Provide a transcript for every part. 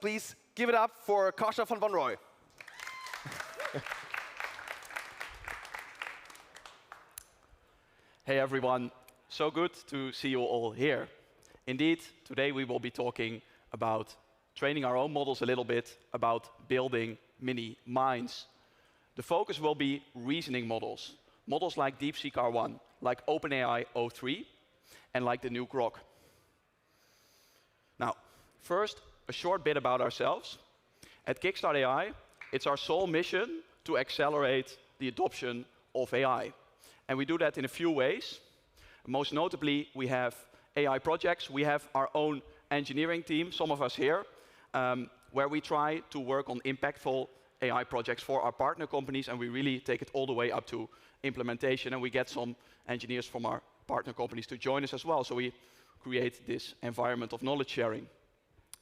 Please give it up for Cascha van Wanrooij. Hey everyone, so good to see you all here. Indeed, today we will be talking about training our own models a little bit, about building mini minds. The focus will be reasoning models. Models like Deepseek R1, like OpenAI O3, and like the new Grok. Now, first, a short bit about ourselves. At Kickstart.ai, it's our sole mission to accelerate the adoption of AI. And we do that in a few ways. Most notably, we have AI projects. We have our own engineering team, some of us here, where we try to work on impactful AI projects for our partner companies, and we really take it all the way up to implementation, and we get some engineers from our partner companies to join us as well. So we create this environment of knowledge sharing.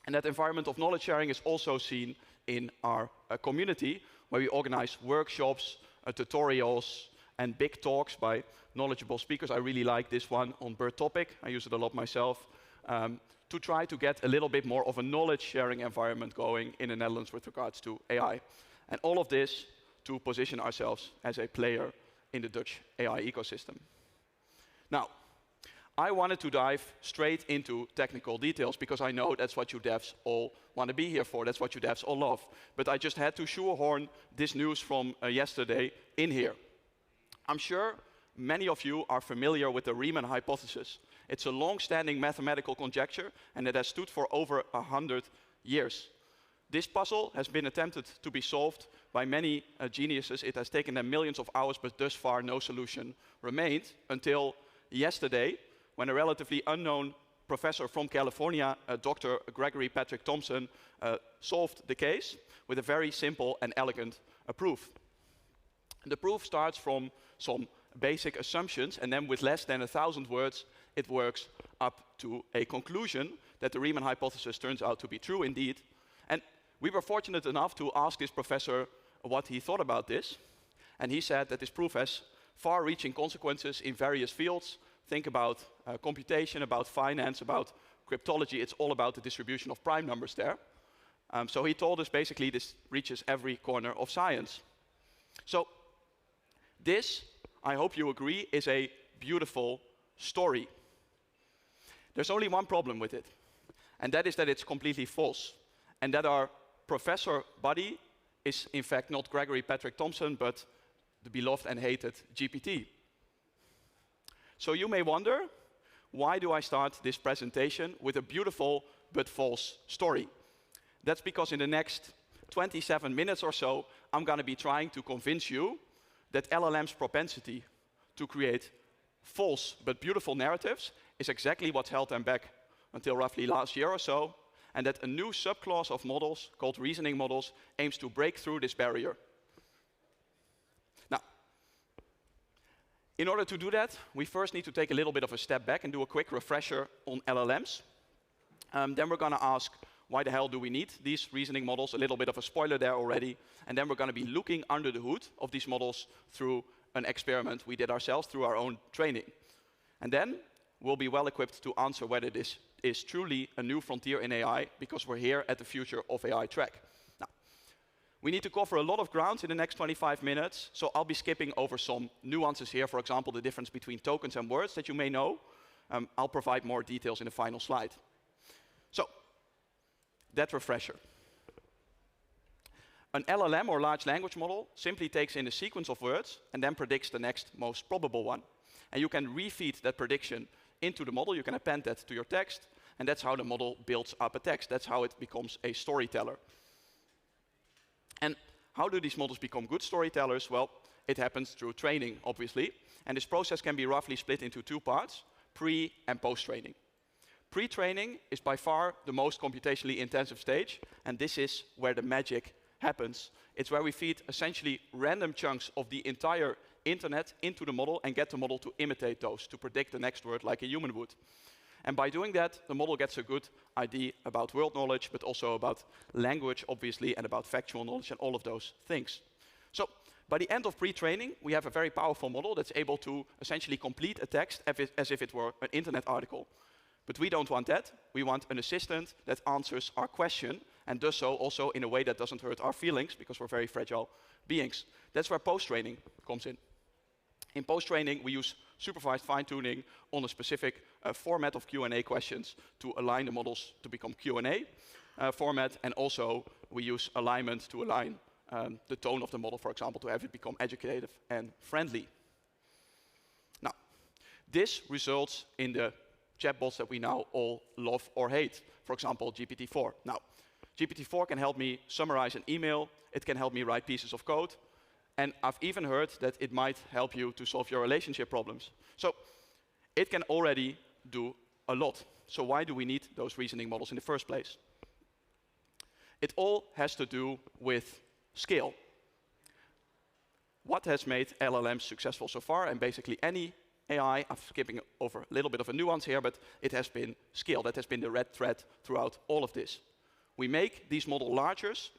And that environment of knowledge sharing is also seen in our community, where we organize workshops, tutorials, and big talks by knowledgeable speakers. I really like this one on Bird Topic. I use it a lot myself, to try to get a little bit more of a knowledge-sharing environment going in the Netherlands with regards to AI. And all of this to position ourselves as a player in the Dutch AI ecosystem. Now, I wanted to dive straight into technical details because I know that's what you devs all want to be here for. That's what you devs all love. But I just had to shoehorn this news from yesterday in here. I'm sure many of you are familiar with the Riemann hypothesis. It's a long-standing mathematical conjecture, and it has stood for over 100 years. This puzzle has been attempted to be solved by many geniuses. It has taken them millions of hours, but thus far no solution remained until yesterday, when a relatively unknown professor from California, Dr. Gregory Patrick Thompson, solved the case with a very simple and elegant proof. The proof starts from some basic assumptions, and then with less than 1,000 words, it works up to a conclusion that the Riemann hypothesis turns out to be true indeed. And we were fortunate enough to ask this professor what he thought about this. And he said that this proof has far-reaching consequences in various fields. Think about computation, about finance, about cryptology. It's all about the distribution of prime numbers there. So he told us basically this reaches every corner of science. So this, I hope you agree, is a beautiful story. There's only one problem with it, and that is that it's completely false, and that our professor buddy is in fact not Gregory Patrick Thompson, but the beloved and hated GPT. So you may wonder, why do I start this presentation with a beautiful but false story? That's because in the next 27 minutes or so, I'm going to be trying to convince you that LLM's propensity to create false but beautiful narratives is exactly what held them back until roughly last year or so, and that a new subclass of models called reasoning models aims to break through this barrier. Now, in order to do that, we first need to take a little bit of a step back and do a quick refresher on LLMs. Then we're going to ask, why the hell do we need these reasoning models? A little bit of a spoiler there already. And then we're going to be looking under the hood of these models through an experiment we did ourselves through our own training. And then we'll be well equipped to answer whether this is truly a new frontier in AI, because we're here at the Future of AI track. Now, we need to cover a lot of ground in the next 25 minutes, so I'll be skipping over some nuances here. For example, the difference between tokens and words that you may know. I'll provide more details in the final slide. So, that refresher. An LLM, or large language model, simply takes in a sequence of words and then predicts the next most probable one. And you can refeed that prediction into the model. You can append that to your text, and that's how the model builds up a text. That's how it becomes a storyteller. And how do these models become good storytellers? Well, it happens through training, obviously. And this process can be roughly split into two parts, pre- and post-training. Pre-training is by far the most computationally intensive stage, and this is where the magic happens. It's where we feed essentially random chunks of the entire internet into the model and get the model to imitate those, to predict the next word like a human would. And by doing that, the model gets a good idea about world knowledge, but also about language, obviously, and about factual knowledge and all of those things. So by the end of pre-training, we have a very powerful model that's able to essentially complete a text as if it were an internet article. But we don't want that. We want an assistant that answers our question and does so also in a way that doesn't hurt our feelings, because we're very fragile beings. That's where post-training comes in. In post-training, we use supervised fine-tuning on a specific format of Q&A questions to align the models to become Q&A format, and also we use alignment to align the tone of the model, for example, to have it become educative and friendly. Now, this results in the chatbots that we now all love or hate. For example, GPT-4. Now, GPT-4 can help me summarize an email. It can help me write pieces of code. And I've even heard that it might help you to solve your relationship problems. So it can already do a lot. So why do we need those reasoning models in the first place? It all has to do with scale. What has made LLMs successful so far, and basically any AI, I'm skipping over a little bit of a nuance here, but it has been scale. That has been the red thread throughout all of this. We make these models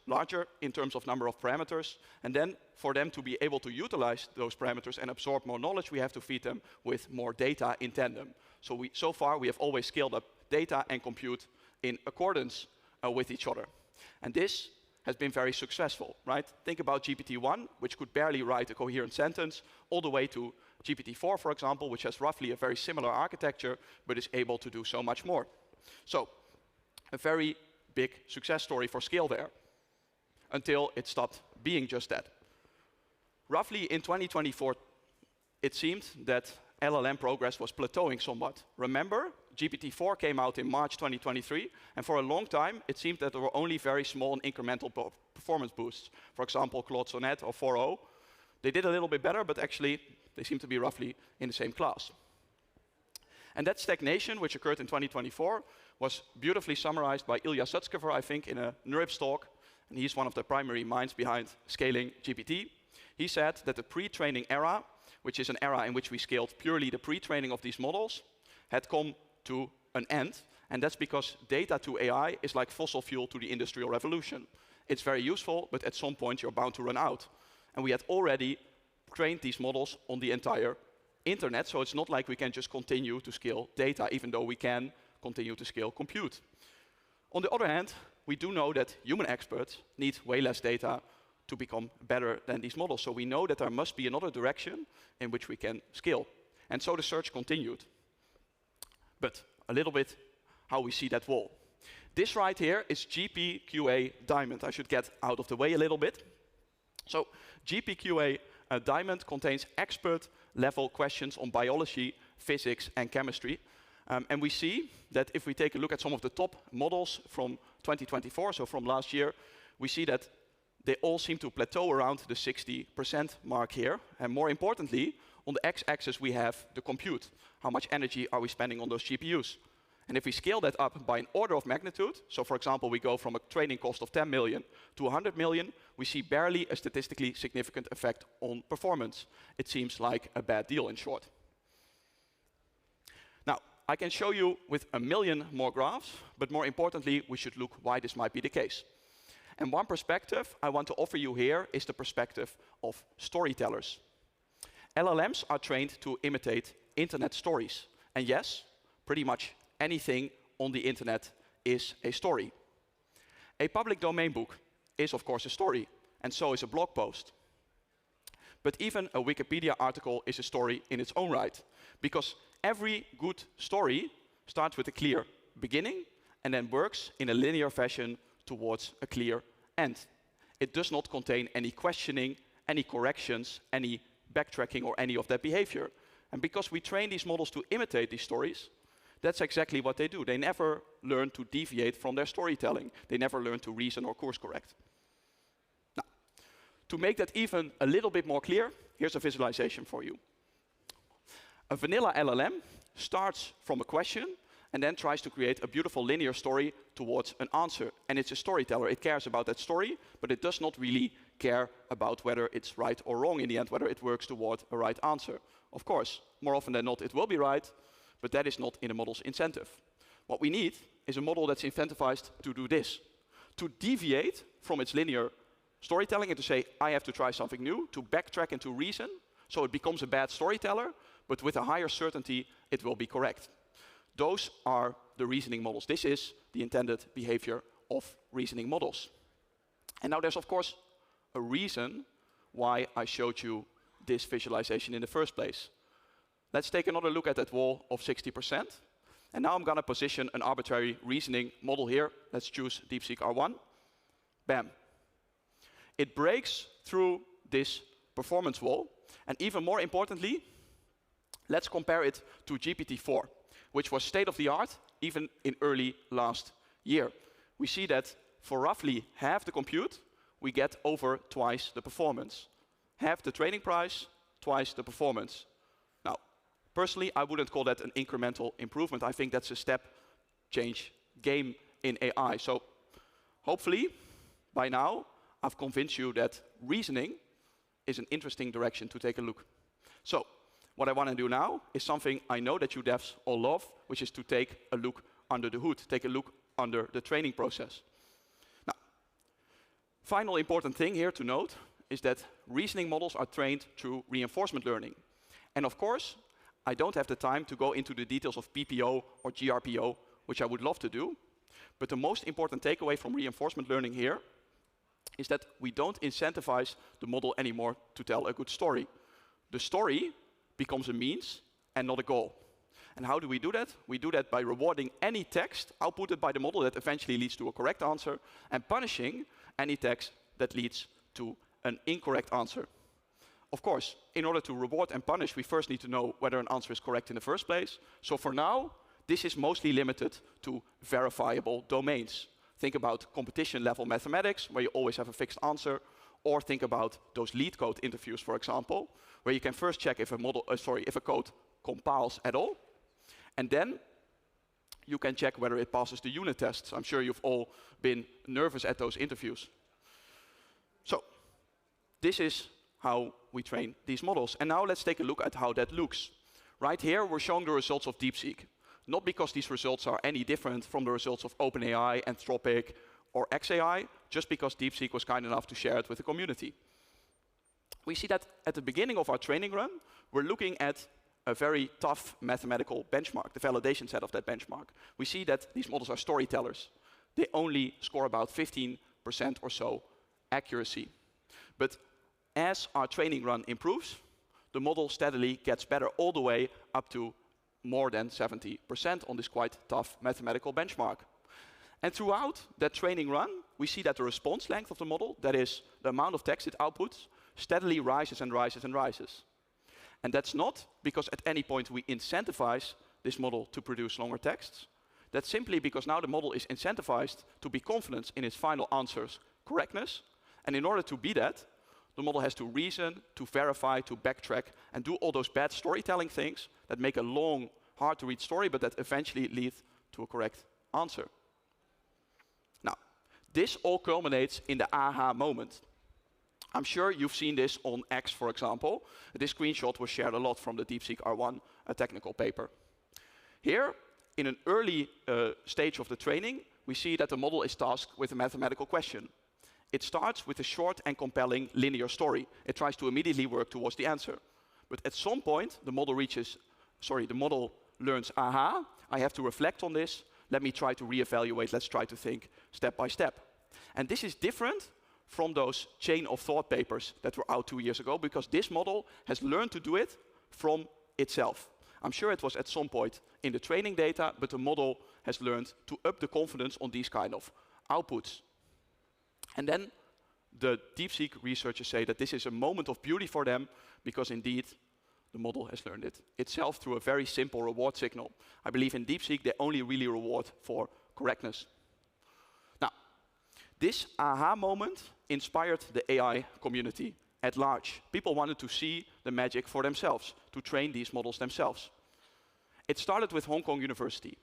larger in terms of number of parameters, and then for them to be able to utilize those parameters and absorb more knowledge, we have to feed them with more data in tandem. So far, we have always scaled up data and compute in accordance with each other. And this has been very successful, right? Think about GPT-1, which could barely write a coherent sentence, all the way to GPT-4, for example, which has roughly a very similar architecture, but is able to do so much more. So, a very big success story for scale there, until it stopped being just that. Roughly in 2024, it seemed that LLM progress was plateauing somewhat. Remember, GPT-4 came out in March 2023, and for a long time, it seemed that there were only very small and incremental performance boosts. For example, Claude Sonnet or 4.0. They did a little bit better, but actually, they seem to be roughly in the same class. And that stagnation, which occurred in 2024, was beautifully summarized by Ilya Sutskever, I think, in a NeurIPS talk, and he's one of the primary minds behind scaling GPT. He said that the pre-training era, which is an era in which we scaled purely the pre-training of these models, had come to an end, and that's because data to AI is like fossil fuel to the Industrial Revolution. It's very useful, but at some point you're bound to run out. And we had already trained these models on the entire internet, so it's not like we can just continue to scale data, even though we can continue to scale compute. On the other hand, we do know that human experts need way less data to become better than these models. So we know that there must be another direction in which we can scale. And so the search continued. But a little bit how we see that wall. This right here is GPQA Diamond. I should get out of the way a little bit. So GPQA Diamond contains expert-level questions on biology, physics, and chemistry. And we see that if we take a look at some of the top models from 2024, so from last year, we see that they all seem to plateau around the 60% mark here. And more importantly, on the x-axis we have the compute. How much energy are we spending on those GPUs? And if we scale that up by an order of magnitude, so for example, we go from a training cost of 10 million to 100 million, we see barely a statistically significant effect on performance. It seems like a bad deal, in short. Now, I can show you with a million more graphs, but more importantly, we should look why this might be the case. And one perspective I want to offer you here is the perspective of storytellers. LLMs are trained to imitate internet stories. And yes, pretty much anything on the internet is a story. A public domain book is, of course, a story, and so is a blog post. But even a Wikipedia article is a story in its own right, because every good story starts with a clear beginning and then works in a linear fashion towards a clear end. It does not contain any questioning, any corrections, any backtracking, or any of that behavior. And because we train these models to imitate these stories, that's exactly what they do. They never learn to deviate from their storytelling. They never learn to reason or course correct. Now, to make that even a little bit more clear, here's a visualization for you. A vanilla LLM starts from a question and then tries to create a beautiful linear story towards an answer. And it's a storyteller. It cares about that story, but it does not really care about whether it's right or wrong in the end, whether it works toward a right answer. Of course, more often than not, it will be right, but that is not in a model's incentive. What we need is a model that's incentivized to do this, to deviate from its linear storytelling and to say, I have to try something new, to backtrack and to reason, so it becomes a bad storyteller, but with a higher certainty, it will be correct. Those are the reasoning models. This is the intended behavior of reasoning models. And now there's, of course, a reason why I showed you this visualization in the first place. Let's take another look at that wall of 60%. And now I'm going to position an arbitrary reasoning model here. Let's choose Deepseek R1. Bam. It breaks through this performance wall. And even more importantly, let's compare it to GPT-4, which was state-of-the-art even in early last year. We see that for roughly half the compute, we get over twice the performance. Half the training price, twice the performance. Now, personally, I wouldn't call that an incremental improvement. I think that's a step change game in AI. So hopefully, by now, I've convinced you that reasoning is an interesting direction to take a look. So what I want to do now is something I know that you devs all love, which is to take a look under the hood, take a look under the training process. Now, final important thing here to note is that reasoning models are trained through reinforcement learning. And of course, I don't have the time to go into the details of PPO or GRPO, which I would love to do. But the most important takeaway from reinforcement learning here is that we don't incentivize the model anymore to tell a good story. The story becomes a means and not a goal. And how do we do that? We do that by rewarding any text outputted by the model that eventually leads to a correct answer, and punishing any text that leads to an incorrect answer. Of course, in order to reward and punish, we first need to know whether an answer is correct in the first place. So for now, this is mostly limited to verifiable domains. Think about competition-level mathematics, where you always have a fixed answer, or think about those lead code interviews, for example, where you can first check if a code compiles at all, and then you can check whether it passes the unit tests. I'm sure you've all been nervous at those interviews. So this is how we train these models. And now let's take a look at how that looks. Right here, we're showing the results of DeepSeek. Not because these results are any different from the results of OpenAI, Anthropic, or xAI, just because DeepSeek was kind enough to share it with the community. We see that at the beginning of our training run, we're looking at a very tough mathematical benchmark, the validation set of that benchmark. We see that these models are storytellers. They only score about 15% or so accuracy. But as our training run improves, the model steadily gets better all the way up to more than 70% on this quite tough mathematical benchmark. And throughout that training run, we see that the response length of the model, that is the amount of text it outputs, steadily rises and rises and rises. And that's not because at any point we incentivize this model to produce longer texts. That's simply because now the model is incentivized to be confident in its final answer's correctness. And in order to be that, the model has to reason, to verify, to backtrack, and do all those bad storytelling things that make a long, hard-to-read story, but that eventually lead to a correct answer. Now, this all culminates in the aha moment. I'm sure you've seen this on X, for example. This screenshot was shared a lot from the Deepseek R1 technical paper. Here, in an early stage of the training, we see that the model is tasked with a mathematical question. It starts with a short and compelling linear story. It tries to immediately work towards the answer. But at some point, the model learns, aha, I have to reflect on this. Let me try to reevaluate. Let's try to think step by step. And this is different from those chain of thought papers that were out 2 years ago, because this model has learned to do it from itself. I'm sure it was at some point in the training data, but the model has learned to up the confidence on these kind of outputs. And then the DeepSeek researchers say that this is a moment of beauty for them, because indeed the model has learned it itself through a very simple reward signal. I believe in DeepSeek they only really reward for correctness. Now, this aha moment inspired the AI community at large. People wanted to see the magic for themselves, to train these models themselves. It started with Hong Kong University.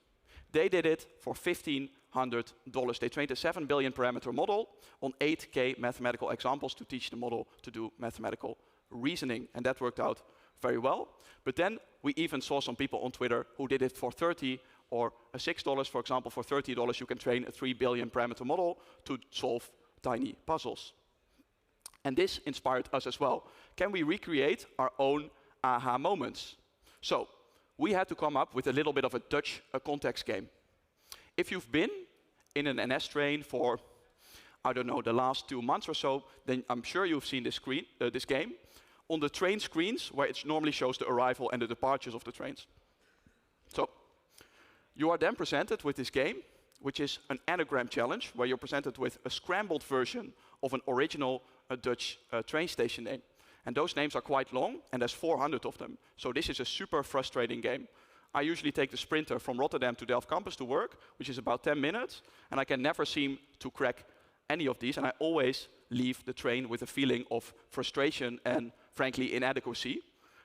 They did it for $1,500. They trained a 7 billion parameter model on 8K mathematical examples to teach the model to do mathematical reasoning, and that worked out very well. But then we even saw some people on Twitter who did it for 30 or $6, for example. For $30, you can train a 3 billion parameter model to solve tiny puzzles. And this inspired us as well. Can we recreate our own aha moments? So we had to come up with a little bit of a Dutch context game. If you've been in an NS train for, I don't know, the last 2 months or so, then I'm sure you've seen this game on the train screens where it normally shows the arrival and the departures of the trains. So you are then presented with this game, which is an anagram challenge, where you're presented with a scrambled version of an original Dutch train station name. And those names are quite long, and there's 400 of them. So this is a super frustrating game. I usually take the Sprinter from Rotterdam to Delft Campus to work, which is about 10 minutes, and I can never seem to crack any of these, and I always leave the train with a feeling of frustration and, frankly, inadequacy.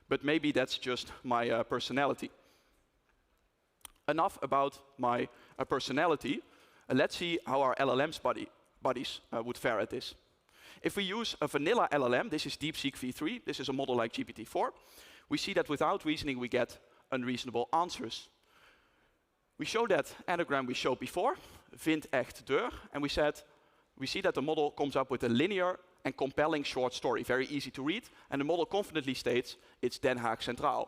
But maybe that's just my personality. Enough about my personality. Let's see how our LLMs buddies would fare at this. If we use a vanilla LLM, this is Deepseek V3, this is a model like GPT-4, we see that without reasoning we get unreasonable answers. We show that anagram we showed before, vind echt deur, and we see that the model comes up with a linear and compelling short story, very easy to read, and the model confidently states it's Den Haag Centraal.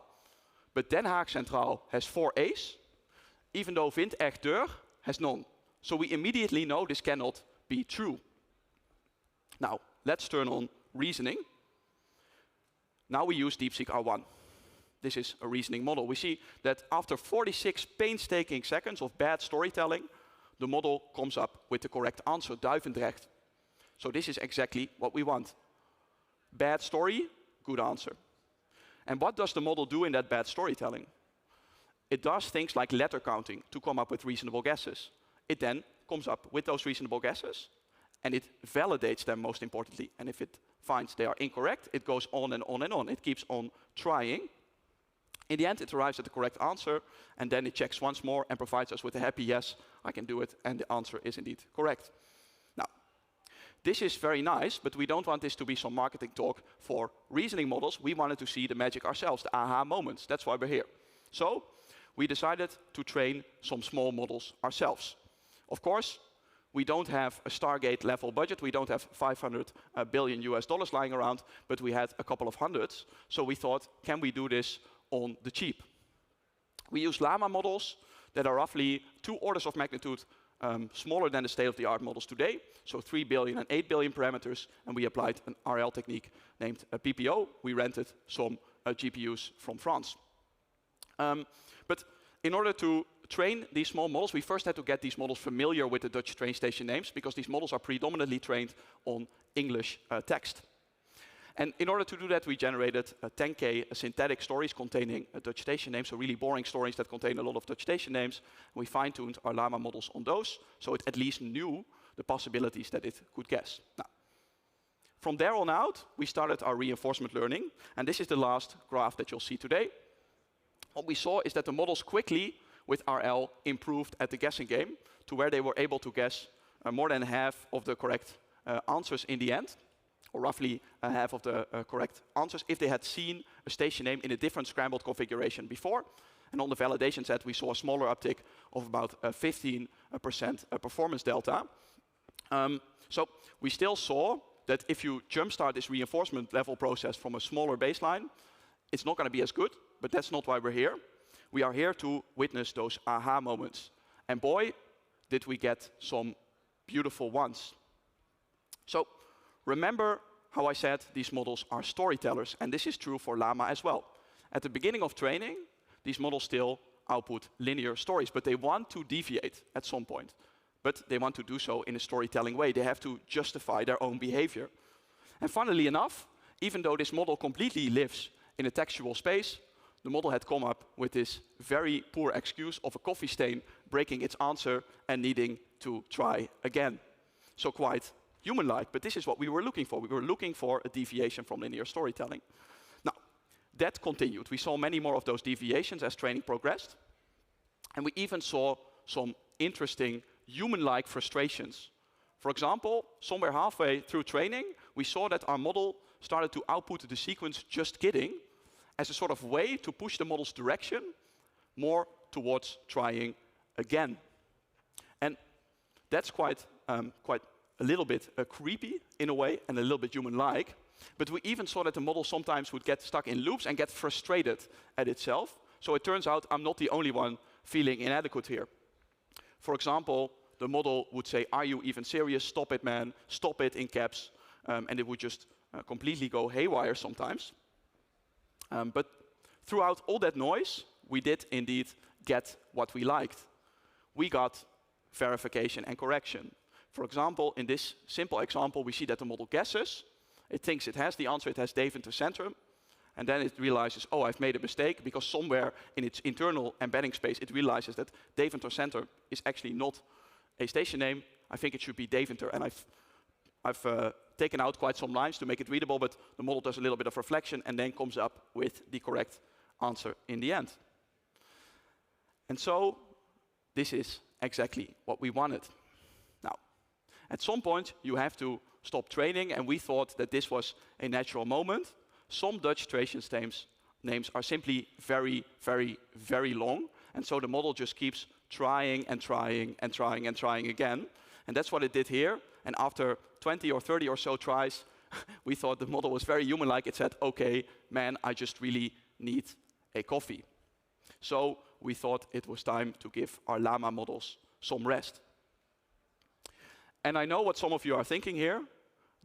But Den Haag Centraal has 4 A's, even though vind echt deur has none. So we immediately know this cannot be true. Now, let's turn on reasoning. Now we use Deepseek R1. This is a reasoning model. We see that after 46 painstaking seconds of bad storytelling, the model comes up with the correct answer, Duivendrecht. So this is exactly what we want. Bad story, good answer. And what does the model do in that bad storytelling? It does things like letter counting to come up with reasonable guesses. It then comes up with those reasonable guesses, and it validates them, most importantly. And if it finds they are incorrect, it goes on and on and on. It keeps on trying. In the end, it arrives at the correct answer, and then it checks once more and provides us with a happy yes, I can do it, and the answer is indeed correct. Now, this is very nice, but we don't want this to be some marketing talk for reasoning models. We wanted to see the magic ourselves, the aha moments. That's why we're here. So we decided to train some small models ourselves. Of course, we don't have a Stargate level budget. We don't have 500 billion US dollars lying around, but we had a couple of hundreds. So we thought, can we do this on the cheap? We use Llama models that are roughly 2 orders of magnitude smaller than the state-of-the-art models today. So 3 billion and 8 billion parameters, and we applied an RL technique named PPO. We rented some GPUs from France. But in order to train these small models, we first had to get these models familiar with the Dutch train station names, because these models are predominantly trained on English text. And in order to do that, we generated 10K synthetic stories containing Dutch station names, so really boring stories that contain a lot of Dutch station names. We fine-tuned our Llama models on those, so it at least knew the possibilities that it could guess. Now, from there on out, we started our reinforcement learning, and this is the last graph that you'll see today. What we saw is that the models quickly, with RL, improved at the guessing game to where they were able to guess more than half of the correct answers in the end, or roughly half of the correct answers, if they had seen a station name in a different scrambled configuration before. And on the validation set, we saw a smaller uptick of about 15% performance delta. So we still saw that if you jumpstart this reinforcement level process from a smaller baseline, it's not going to be as good, but that's not why we're here. We are here to witness those aha moments. And boy, did we get some beautiful ones. So remember how I said these models are storytellers, and this is true for Llama as well. At the beginning of training, these models still output linear stories, but they want to deviate at some point. But they want to do so in a storytelling way. They have to justify their own behavior. And funnily enough, even though this model completely lives in a textual space, the model had come up with this very poor excuse of a coffee stain breaking its answer and needing to try again. So quite human-like, but this is what we were looking for. We were looking for a deviation from linear storytelling. Now, that continued. We saw many more of those deviations as training progressed, and we even saw some interesting human-like frustrations. For example, somewhere halfway through training, we saw that our model started to output the sequence "just kidding" as a sort of way to push the model's direction more towards trying again. And that's quite a little bit creepy in a way, and a little bit human-like. But we even saw that the model sometimes would get stuck in loops and get frustrated at itself. So it turns out I'm not the only one feeling inadequate here. For example, the model would say, "Are you even serious? Stop it, man. Stop it," in caps. And it would just completely go haywire sometimes. But throughout all that noise, we did indeed get what we liked. We got verification and correction. For example, in this simple example, we see that the model guesses. It thinks it has the answer, it has Deventer Centrum. And then it realizes, oh, I've made a mistake, because somewhere in its internal embedding space, it realizes that Deventer Center is actually not a station name. I think it should be Deventer. And I've taken out quite some lines to make it readable, but the model does a little bit of reflection and then comes up with the correct answer in the end. And so this is exactly what we wanted. Now, at some point, you have to stop training, and we thought that this was a natural moment. Some Dutch station names are simply very, very, very long, and so the model just keeps trying and trying and trying and trying again. And that's what it did here. And after 20 or 30 or so tries, we thought the model was very human-like. It said, "Okay, man, I just really need a coffee." So we thought it was time to give our llama models some rest. And I know what some of you are thinking here.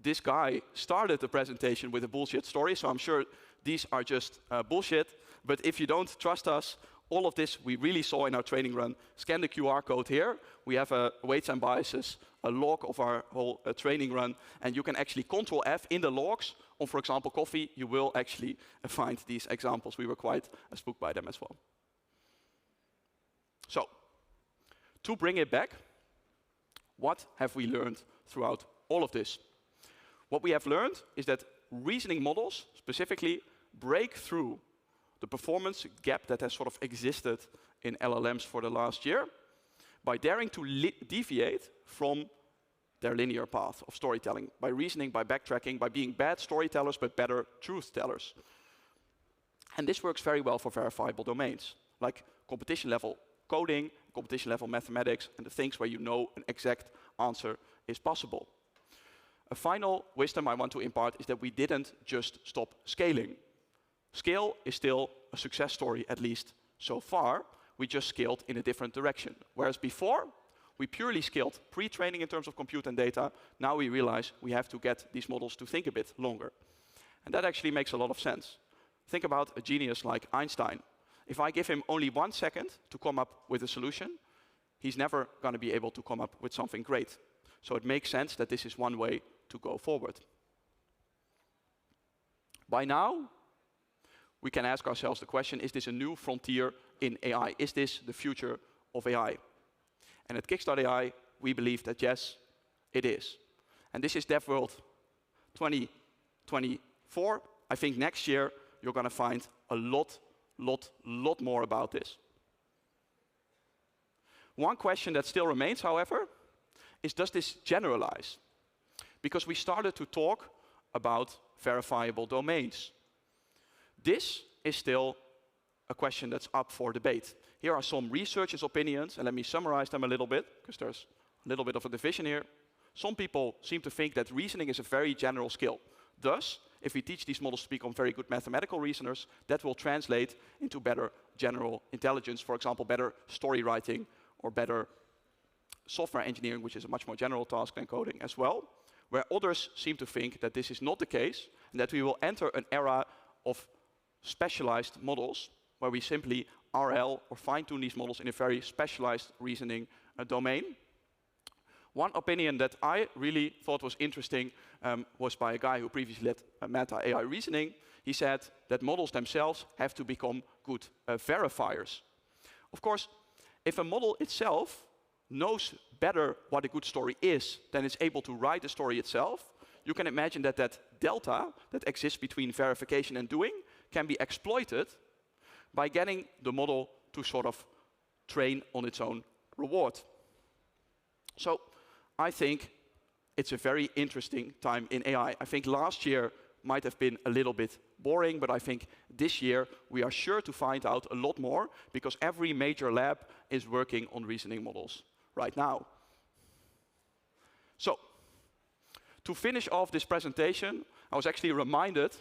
This guy started the presentation with a bullshit story, so I'm sure these are just bullshit. But if you don't trust us, all of this we really saw in our training run. Scan the QR code here. We have weights and biases, a log of our whole training run, and you can actually Control F in the logs on, for example, coffee. You will actually find these examples. We were quite spooked by them as well. So, to bring it back, what have we learned throughout all of this? What we have learned is that reasoning models specifically break through the performance gap that has sort of existed in LLMs for the last year by daring to deviate from their linear path of storytelling, by reasoning, by backtracking, by being bad storytellers but better truth tellers. And this works very well for verifiable domains, like competition level coding, competition level mathematics, and the things where you know an exact answer is possible. A final wisdom I want to impart is that we didn't just stop scaling. Scale is still a success story, at least so far. We just scaled in a different direction. Whereas before, we purely scaled pre-training in terms of compute and data. Now we realize we have to get these models to think a bit longer. And that actually makes a lot of sense. Think about a genius like Einstein. If I give him only 1 second to come up with a solution, he's never going to be able to come up with something great. So it makes sense that this is one way to go forward. By now, we can ask ourselves the question, is this a new frontier in AI? Is this the future of AI? And at Kickstart.ai, we believe that yes, it is. And this is Devworld 2024. I think next year, you're going to find a lot more about this. One question that still remains, however, is does this generalize? Because we started to talk about verifiable domains. This is still a question that's up for debate. Here are some researchers' opinions, and let me summarize them a little bit, because there's a little bit of a division here. Some people seem to think that reasoning is a very general skill. Thus, if we teach these models to become very good mathematical reasoners, that will translate into better general intelligence, for example, better story writing or better software engineering, which is a much more general task than coding as well. Where others seem to think that this is not the case, and that we will enter an era of specialized models, where we simply RL or fine-tune these models in a very specialized reasoning domain. One opinion that I really thought was interesting was by a guy who previously led Meta AI reasoning. He said that models themselves have to become good verifiers. Of course, if a model itself knows better what a good story is than it's able to write the story itself, you can imagine that that delta that exists between verification and doing can be exploited by getting the model to sort of train on its own reward. So I think it's a very interesting time in AI. I think last year might have been a little bit boring, but I think this year we are sure to find out a lot more, because every major lab is working on reasoning models right now. So, to finish off this presentation, I was actually reminded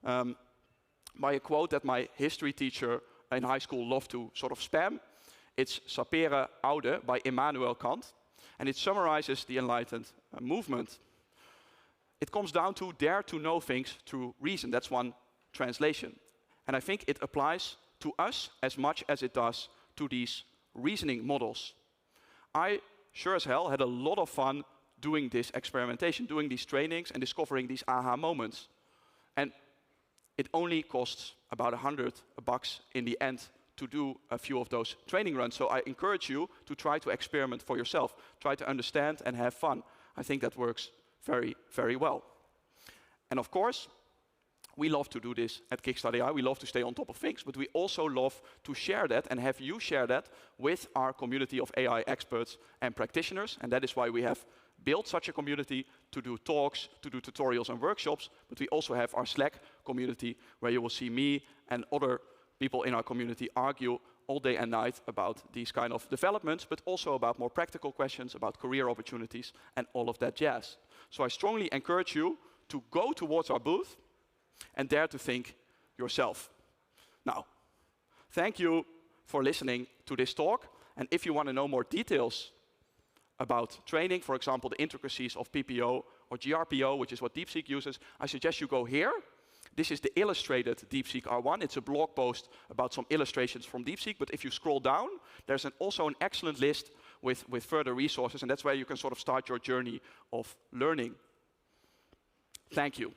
by a quote that my history teacher in high school loved to sort of spam. It's Sapere Aude by Immanuel Kant. And it summarizes the enlightened movement. It comes down to dare to know things through reason. That's one translation. And I think it applies to us as much as it does to these reasoning models. I sure as hell had a lot of fun doing this experimentation, doing these trainings and discovering these aha moments. And it only costs about $100 in the end to do a few of those training runs. So I encourage you to try to experiment for yourself. Try to understand and have fun. I think that works very, very well. And of course, we love to do this at Kickstarter.ai. We love to stay on top of things, but we also love to share that and have you share that with our community of AI experts and practitioners. And that is why we have built such a community to do talks, to do tutorials and workshops. But we also have our Slack community where you will see me and other people in our community argue all day and night about these kind of developments, but also about more practical questions, about career opportunities and all of that jazz. So I strongly encourage you to go towards our booth and dare to think yourself. Now, thank you for listening to this talk. And if you want to know more details about training, for example, the intricacies of PPO or GRPO, which is what Deepseek uses, I suggest you go here. This is the illustrated Deepseek R1. It's a blog post about some illustrations from Deepseek. But if you scroll down, there's also an excellent list with further resources. And that's where you can sort of start your journey of learning. Thank you.